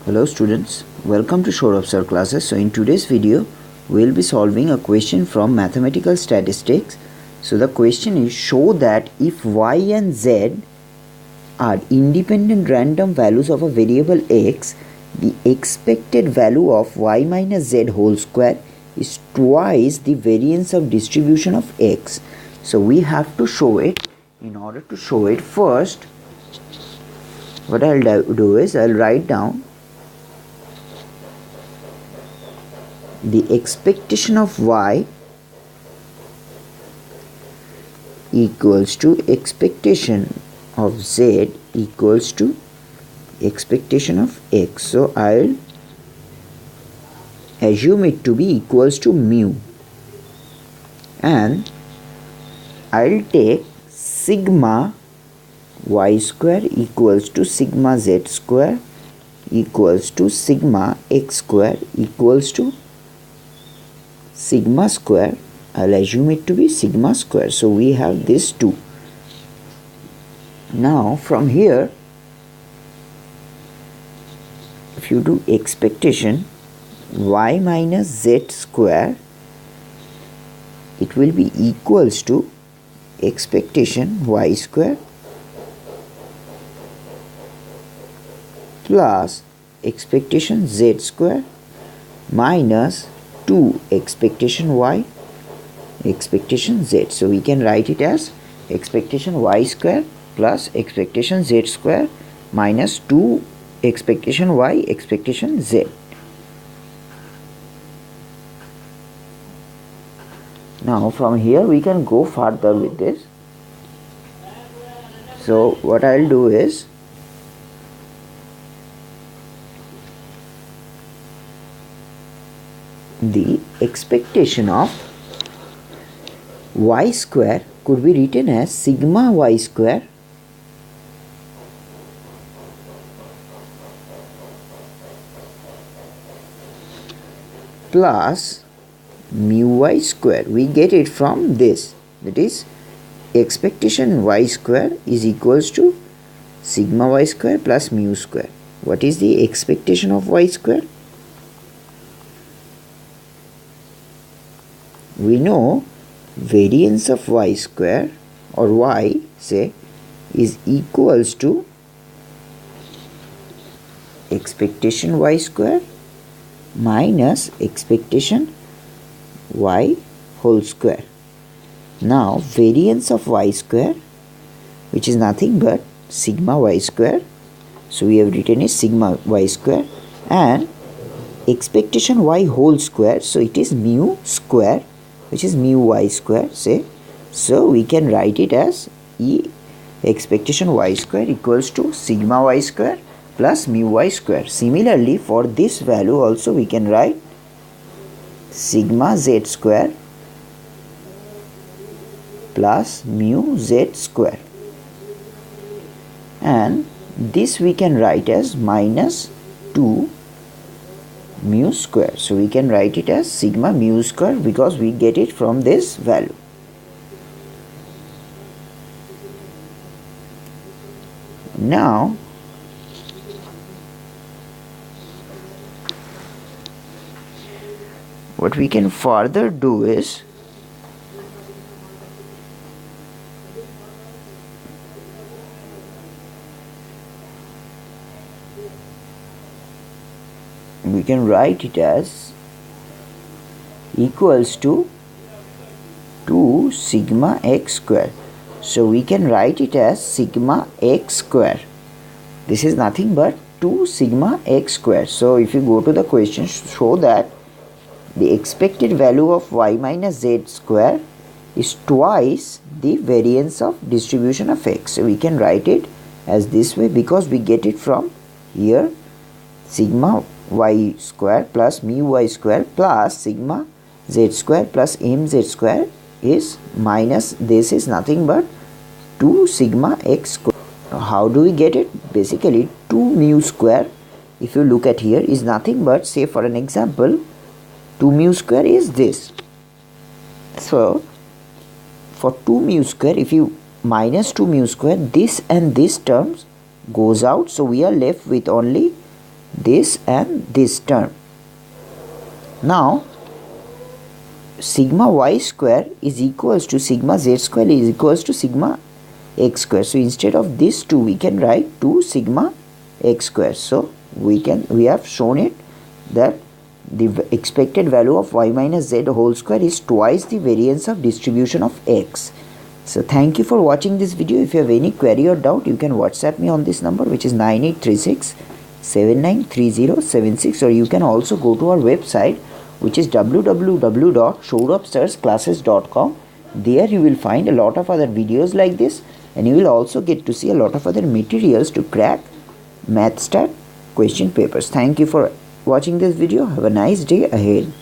Hello students, welcome to Shore of Sir classes. So in today's video, we'll be solving a question from mathematical statistics. So the question is, show that if y and z are independent random values of a variable x, the expected value of y minus z whole square is twice the variance of distribution of x. So we have to show it. In order to show it, first what I'll do is I'll write down the expectation of y equals to expectation of z equals to expectation of x. So I'll assume it to be equals to mu, and I'll take sigma y square equals to sigma z square equals to sigma x square equals to sigma square. I'll assume it to be sigma square. So we have this 2. Now from here, if you do expectation y minus z square, it will be equals to expectation y square plus expectation z square minus 2 expectation y expectation z. So we can write it as expectation y square plus expectation z square minus 2 expectation y expectation z. Now from here we can go further with this. So what I'll do is the expectation of y square could be written as sigma y square plus mu y square. We get it from this, that is expectation y square is equals to sigma y square plus mu square. What is the expectation of y square? We know variance of y square or y say is equals to expectation y square minus expectation y whole square. Now variance of y square, which is nothing but sigma y square, so we have written as sigma y square, and expectation y whole square, so it is mu square, which is mu y square, say. So we can write it as expectation y square equals to sigma y square plus mu y square. Similarly, for this value also we can write sigma z square plus mu z square, and this we can write as minus 2 mu square. So we can write it as sigma mu square because we get it from this value. Now what we can further do is we can write it as equals to 2 sigma x square. So we can write it as sigma x square. This is nothing but 2 sigma x square. So if you go to the question, show that the expected value of y minus z square is twice the variance of distribution of x. So we can write it as this way because we get it from here, sigma y square plus mu y square plus sigma z square plus mz square is minus this is nothing but 2 sigma x square. Now how do we get it? Basically 2 mu square, if you look at here, is nothing but, say for an example, 2 mu square is this. So for 2 mu square, if you minus 2 mu square, this and this terms goes out, so we are left with only this and this term. Now sigma y square is equals to sigma z square is equals to sigma x square. So instead of this 2 we can write 2 sigma x square. So we have shown it that the expected value of y minus z whole square is twice the variance of distribution of x. So thank you for watching this video. If you have any query or doubt, you can WhatsApp me on this number, which is 9836 793076, or you can also go to our website, which is www.shourabsirsclasses.com. There you will find a lot of other videos like this, and you will also get to see a lot of other materials to crack Mstat question papers. Thank you for watching this video. Have a nice day ahead.